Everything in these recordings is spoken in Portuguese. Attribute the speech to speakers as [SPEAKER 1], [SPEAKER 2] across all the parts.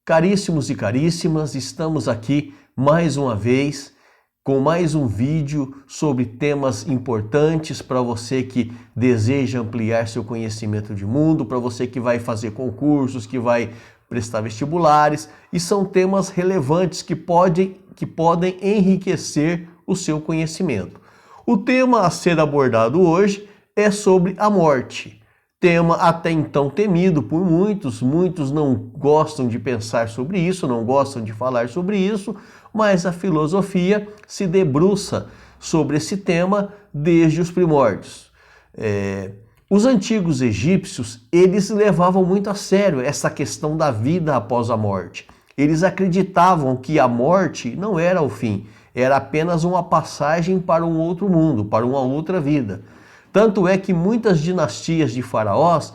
[SPEAKER 1] Caríssimos e caríssimas, estamos aqui mais uma vez com mais um vídeo sobre temas importantes para você que deseja ampliar seu conhecimento de mundo, para você que vai fazer concursos, que vai prestar vestibulares, e são temas relevantes que podem enriquecer o seu conhecimento. O tema a ser abordado hoje é sobre a morte. Tema até então temido por muitos não gostam de pensar sobre isso, não gostam de falar sobre isso, mas a filosofia se debruça sobre esse tema desde os primórdios. Os antigos egípcios, eles levavam muito a sério essa questão da vida após a morte. Eles acreditavam que a morte não era o fim, era apenas uma passagem para um outro mundo, para uma outra vida. Tanto é que muitas dinastias de faraós,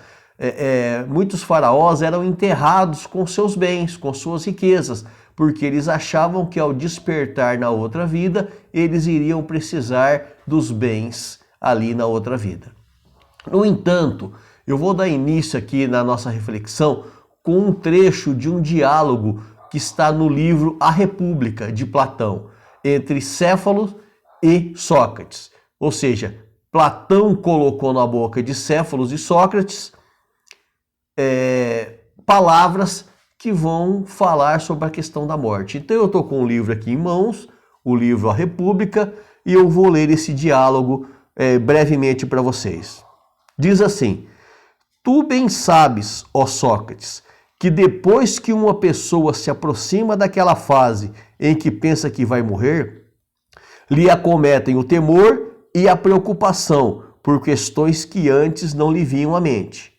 [SPEAKER 1] muitos faraós eram enterrados com seus bens, com suas riquezas, porque eles achavam que ao despertar na outra vida, eles iriam precisar dos bens ali na outra vida. No entanto, eu vou dar início aqui na nossa reflexão com um trecho de um diálogo que está no livro A República, de Platão, entre Céfalo e Sócrates. Ou seja, Platão colocou na boca de Céfalo e Sócrates palavras que vão falar sobre a questão da morte. Então eu estou com o livro aqui em mãos, o livro A República, e eu vou ler esse diálogo brevemente para vocês. Diz assim: Tu bem sabes, ó Sócrates, que depois que uma pessoa se aproxima daquela fase em que pensa que vai morrer, lhe acometem o temor e a preocupação por questões que antes não lhe vinham à mente.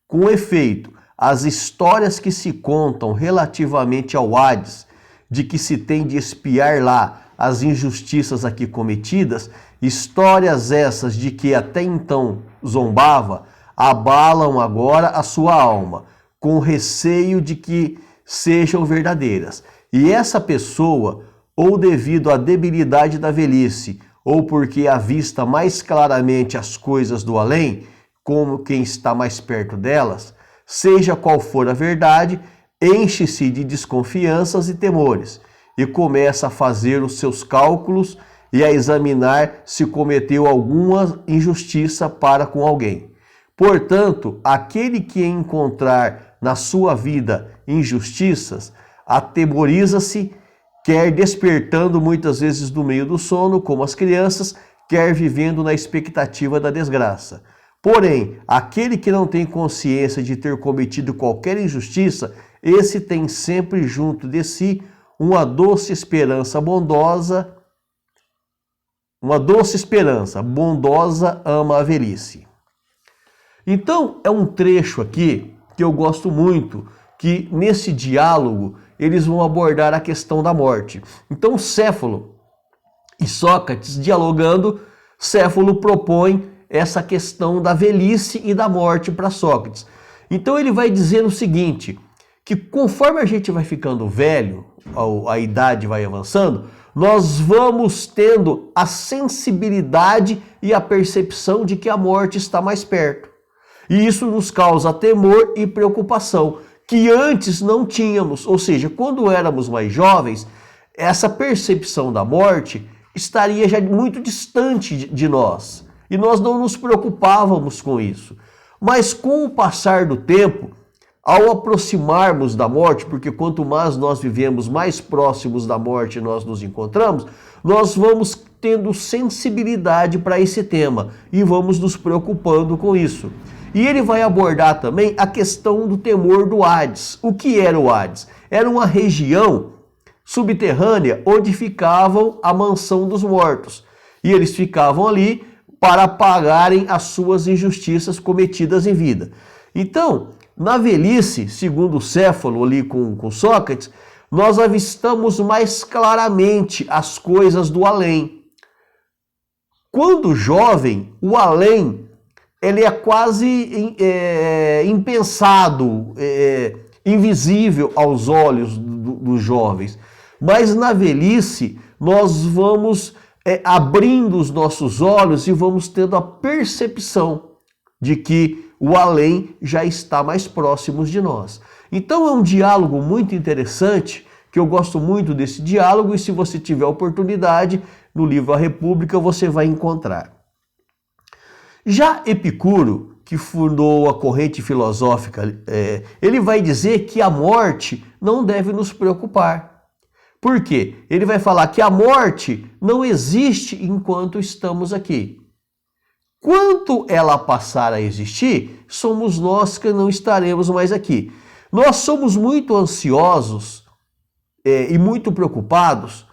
[SPEAKER 1] Com efeito, as histórias que se contam relativamente ao Hades, de que se tem de expiar lá as injustiças aqui cometidas, histórias essas de que até então zombava, abalam agora a sua alma, com receio de que sejam verdadeiras. E essa pessoa, ou devido à debilidade da velhice, ou porque avista mais claramente as coisas do além, como quem está mais perto delas, seja qual for a verdade, enche-se de desconfianças e temores, e começa a fazer os seus cálculos e a examinar se cometeu alguma injustiça para com alguém. Portanto, aquele que encontrar na sua vida injustiças, atemoriza-se, quer despertando muitas vezes do meio do sono, como as crianças, quer vivendo na expectativa da desgraça. Porém, aquele que não tem consciência de ter cometido qualquer injustiça, esse tem sempre junto de si uma doce esperança bondosa. Uma doce esperança bondosa ama a velhice. Então, é um trecho aqui que eu gosto muito, que nesse diálogo eles vão abordar a questão da morte. Então, Céfalo e Sócrates dialogando, Céfalo propõe essa questão da velhice e da morte para Sócrates. Então, ele vai dizer o seguinte, que conforme a gente vai ficando velho, a idade vai avançando, nós vamos tendo a sensibilidade e a percepção de que a morte está mais perto. E isso nos causa temor e preocupação, que antes não tínhamos. Ou seja, quando éramos mais jovens, essa percepção da morte estaria já muito distante de nós. E nós não nos preocupávamos com isso. Mas com o passar do tempo, ao aproximarmos da morte, porque quanto mais nós vivemos, mais próximos da morte nós nos encontramos, nós vamos tendo sensibilidade para esse tema e vamos nos preocupando com isso. E ele vai abordar também a questão do temor do Hades. O que era o Hades? Era uma região subterrânea onde ficavam a mansão dos mortos. E eles ficavam ali para pagarem as suas injustiças cometidas em vida. Então, na velhice, segundo Céfalo ali com Sócrates, nós avistamos mais claramente as coisas do além. Quando jovem, o além ele é quase impensado, invisível aos olhos dos jovens. Mas na velhice, nós vamos abrindo os nossos olhos e vamos tendo a percepção de que o além já está mais próximo de nós. Então é um diálogo muito interessante, que eu gosto muito desse diálogo, e se você tiver oportunidade, no livro A República você vai encontrar. Já Epicuro, que fundou a corrente filosófica, ele vai dizer que a morte não deve nos preocupar. Por quê? Ele vai falar que a morte não existe enquanto estamos aqui. Quando ela passar a existir, somos nós que não estaremos mais aqui. Nós somos muito ansiosos e muito preocupados,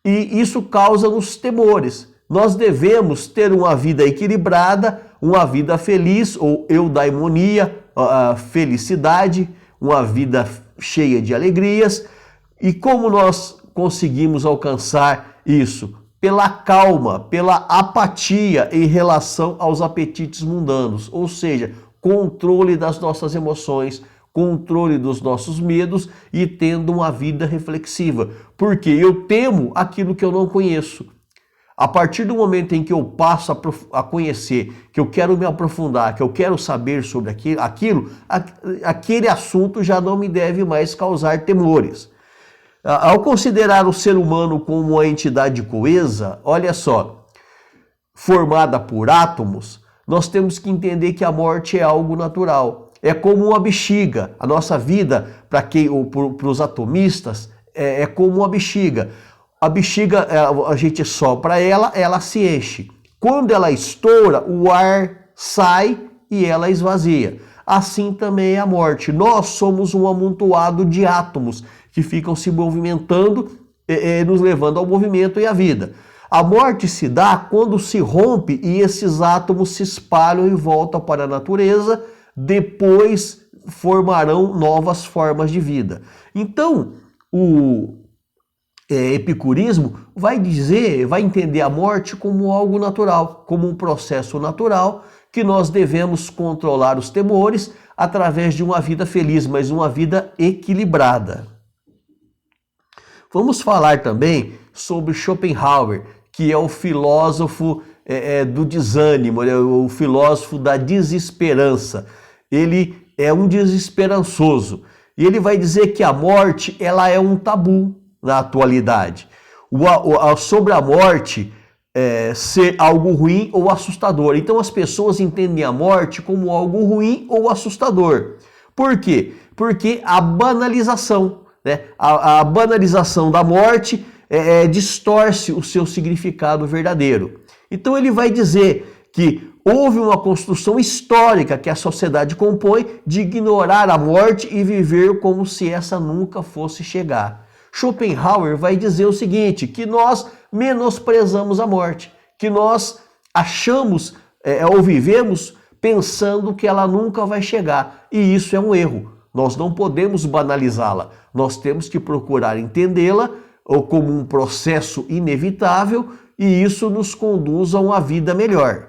[SPEAKER 1] e isso causa-nos temores. Nós devemos ter uma vida equilibrada, uma vida feliz, ou eudaimonia, felicidade, uma vida cheia de alegrias. E como nós conseguimos alcançar isso? Pela calma, pela apatia em relação aos apetites mundanos, ou seja, controle das nossas emoções, controle dos nossos medos e tendo uma vida reflexiva. Porque eu temo aquilo que eu não conheço. A partir do momento em que eu passo a conhecer, que eu quero me aprofundar, que eu quero saber sobre aquele assunto já não me deve mais causar temores. Ao considerar o ser humano como uma entidade coesa, olha só, formada por átomos, nós temos que entender que a morte é algo natural. É como uma bexiga. A nossa vida, para os atomistas, é como uma bexiga. A bexiga, a gente sopra ela se enche. Quando ela estoura, o ar sai e ela esvazia. Assim também é a morte. Nós somos um amontoado de átomos que ficam se movimentando, nos levando ao movimento e à vida. A morte se dá quando se rompe e esses átomos se espalham e voltam para a natureza, depois formarão novas formas de vida. Então, o epicurismo vai entender a morte como algo natural, como um processo natural, que nós devemos controlar os temores através de uma vida feliz, mas uma vida equilibrada. Vamos falar também sobre Schopenhauer, que é o filósofo do desânimo, o filósofo da desesperança. Ele é um desesperançoso. E ele vai dizer que a morte ela é um tabu na atualidade. Sobre a morte ser algo ruim ou assustador. Então as pessoas entendem a morte como algo ruim ou assustador. Por quê? Porque a banalização, né? A banalização da morte distorce o seu significado verdadeiro. Então ele vai dizer que houve uma construção histórica que a sociedade compõe de ignorar a morte e viver como se essa nunca fosse chegar. Schopenhauer vai dizer o seguinte, que nós menosprezamos a morte, que nós achamos ou vivemos pensando que ela nunca vai chegar. E isso é um erro. Nós não podemos banalizá-la. Nós temos que procurar entendê-la como um processo inevitável e isso nos conduz a uma vida melhor.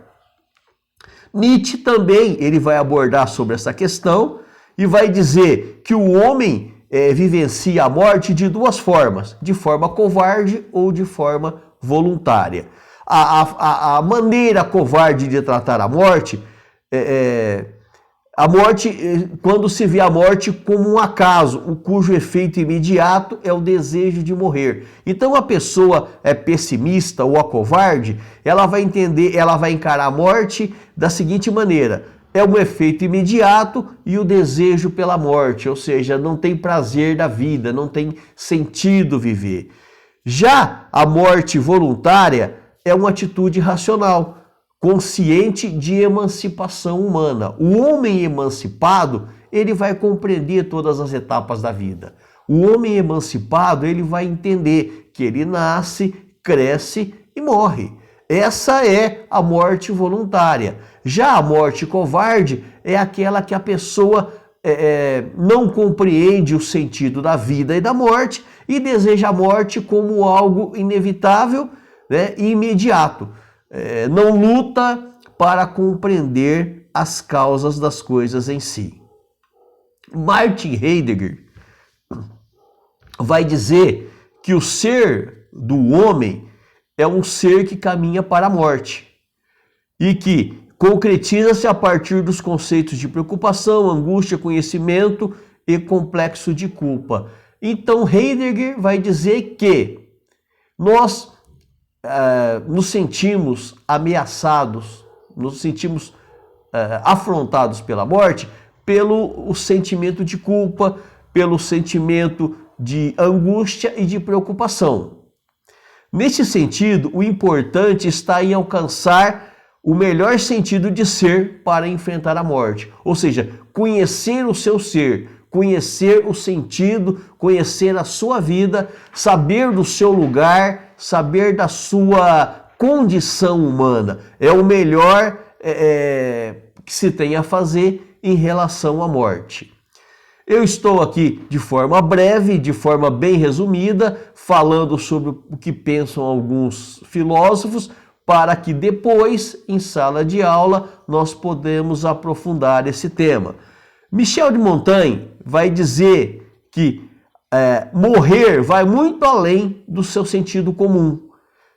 [SPEAKER 1] Nietzsche também ele vai abordar sobre essa questão e vai dizer que o homem vivencia a morte de duas formas, de forma covarde ou de forma voluntária. A maneira covarde de tratar a morte, quando se vê a morte como um acaso, cujo efeito imediato é o desejo de morrer. Então a pessoa pessimista ou a covarde, ela vai encarar a morte da seguinte maneira: é um efeito imediato e o desejo pela morte, ou seja, não tem prazer da vida, não tem sentido viver. Já a morte voluntária é uma atitude racional, consciente de emancipação humana. O homem emancipado, ele vai compreender todas as etapas da vida. O homem emancipado, ele vai entender que ele nasce, cresce e morre. Essa é a morte voluntária. Já a morte covarde é aquela que a pessoa não compreende o sentido da vida e da morte e deseja a morte como algo inevitável, né, e imediato. Não luta para compreender as causas das coisas em si. Martin Heidegger vai dizer que o ser do homem é um ser que caminha para a morte e que concretiza-se a partir dos conceitos de preocupação, angústia, conhecimento e complexo de culpa. Então Heidegger vai dizer que nós nos sentimos ameaçados, nos sentimos afrontados pela morte, pelo sentimento de culpa, pelo sentimento de angústia e de preocupação. Nesse sentido, o importante está em alcançar o melhor sentido de ser para enfrentar a morte. Ou seja, conhecer o seu ser, conhecer o sentido, conhecer a sua vida, saber do seu lugar, saber da sua condição humana. É o melhor que se tem a fazer em relação à morte. Eu estou aqui de forma breve, de forma bem resumida, falando sobre o que pensam alguns filósofos, para que depois, em sala de aula, nós podemos aprofundar esse tema. Michel de Montaigne vai dizer que morrer vai muito além do seu sentido comum.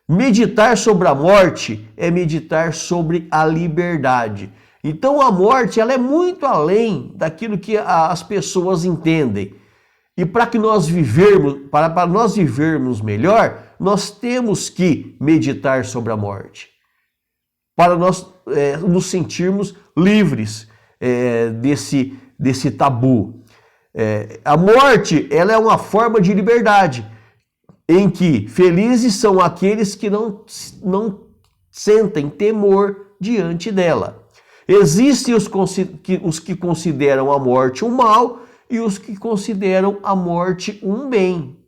[SPEAKER 1] Meditar sobre a morte é meditar sobre a liberdade. Então a morte ela é muito além daquilo que as pessoas entendem. E para nós vivermos melhor, nós temos que meditar sobre a morte. Para nós nos sentirmos livres desse tabu. A morte ela é uma forma de liberdade, em que felizes são aqueles que não sentem temor diante dela. Existem os que consideram a morte um mal e os que consideram a morte um bem.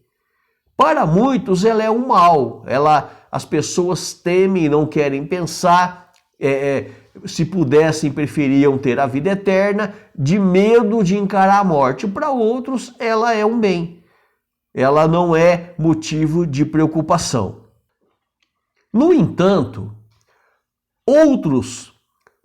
[SPEAKER 1] Para muitos ela é um mal, as pessoas temem e não querem pensar, se pudessem preferiam ter a vida eterna, de medo de encarar a morte. Para outros ela é um bem, ela não é motivo de preocupação. No entanto, outros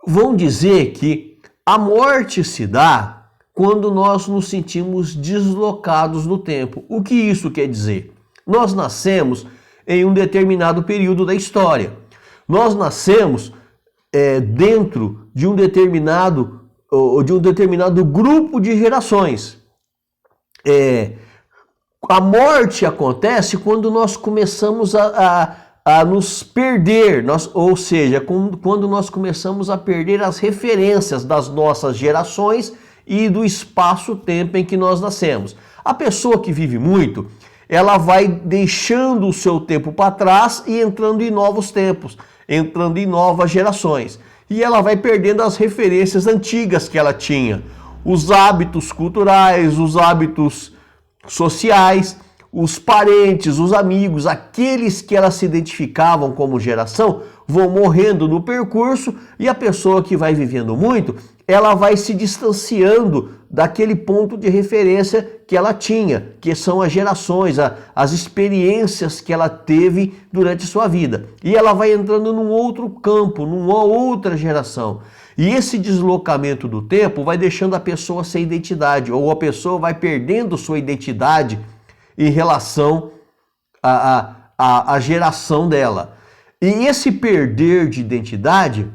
[SPEAKER 1] vão dizer que a morte se dá quando nós nos sentimos deslocados no tempo. O que isso quer dizer? Nós nascemos em um determinado período da história. Nós nascemos dentro de um determinado grupo de gerações. A morte acontece quando nós começamos a nos perder, ou seja, quando nós começamos a perder as referências das nossas gerações e do espaço-tempo em que nós nascemos. A pessoa que vive muito, ela vai deixando o seu tempo para trás e entrando em novos tempos, entrando em novas gerações. E ela vai perdendo as referências antigas que ela tinha, os hábitos culturais, os hábitos sociais, os parentes, os amigos, aqueles que elas se identificavam como geração, vão morrendo no percurso e a pessoa que vai vivendo muito, ela vai se distanciando daquele ponto de referência que ela tinha, que são as gerações, as experiências que ela teve durante sua vida. E ela vai entrando num outro campo, numa outra geração. E esse deslocamento do tempo vai deixando a pessoa sem identidade, ou a pessoa vai perdendo sua identidade em relação à geração dela. E esse perder de identidade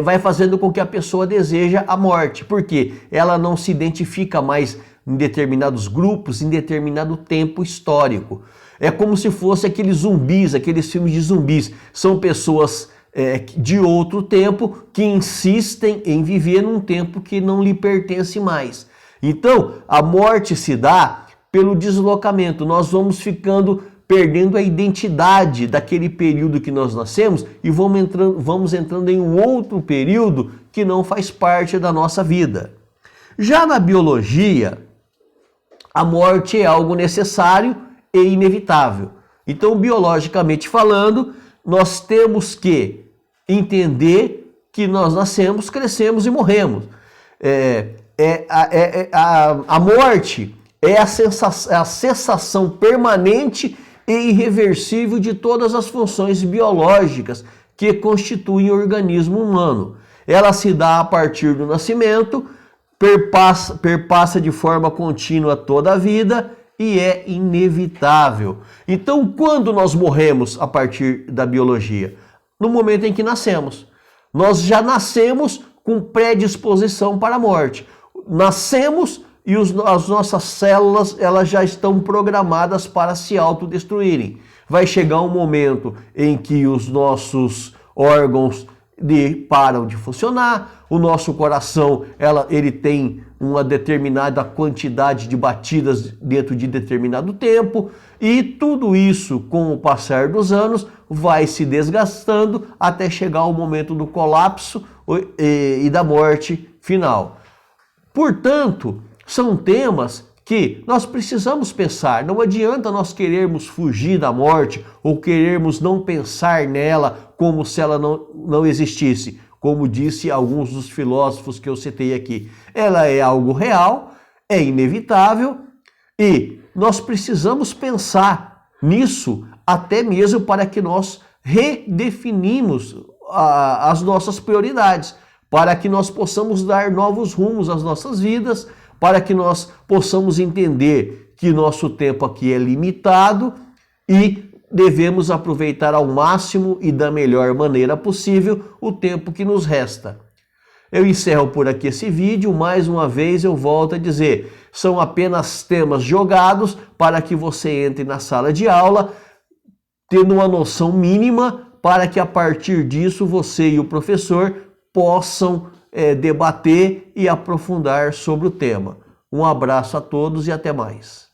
[SPEAKER 1] vai fazendo com que a pessoa deseja a morte, porque ela não se identifica mais em determinados grupos, em determinado tempo histórico. É como se fosse aqueles zumbis, aqueles filmes de zumbis. São pessoas de outro tempo que insistem em viver num tempo que não lhe pertence mais. Então, a morte se dá pelo deslocamento. Nós vamos perdendo a identidade daquele período que nós nascemos e vamos entrando em um outro período que não faz parte da nossa vida. Já na biologia, a morte é algo necessário e inevitável. Então, biologicamente falando, nós temos que entender que nós nascemos, crescemos e morremos. A morte é a cessação permanente e irreversível de todas as funções biológicas que constituem o organismo humano. Ela se dá a partir do nascimento, perpassa de forma contínua toda a vida e é inevitável. Então, quando nós morremos a partir da biologia? No momento em que nascemos. Nós já nascemos com predisposição para a morte. nascemos e as nossas células elas já estão programadas para se autodestruírem. Vai chegar um momento em que os nossos órgãos param de funcionar, o nosso coração ele tem uma determinada quantidade de batidas dentro de determinado tempo, e tudo isso, com o passar dos anos, vai se desgastando até chegar ao momento do colapso e da morte final. Portanto, são temas que nós precisamos pensar. Não adianta nós querermos fugir da morte ou querermos não pensar nela como se ela não existisse. Como disse alguns dos filósofos que eu citei aqui. Ela é algo real, é inevitável e nós precisamos pensar nisso até mesmo para que nós redefinimos as nossas prioridades, para que nós possamos dar novos rumos às nossas vidas, para que nós possamos entender que nosso tempo aqui é limitado e devemos aproveitar ao máximo e da melhor maneira possível o tempo que nos resta. Eu encerro por aqui esse vídeo. Mais uma vez eu volto a dizer, são apenas temas jogados para que você entre na sala de aula tendo uma noção mínima para que a partir disso você e o professor possam debater e aprofundar sobre o tema. Um abraço a todos e até mais.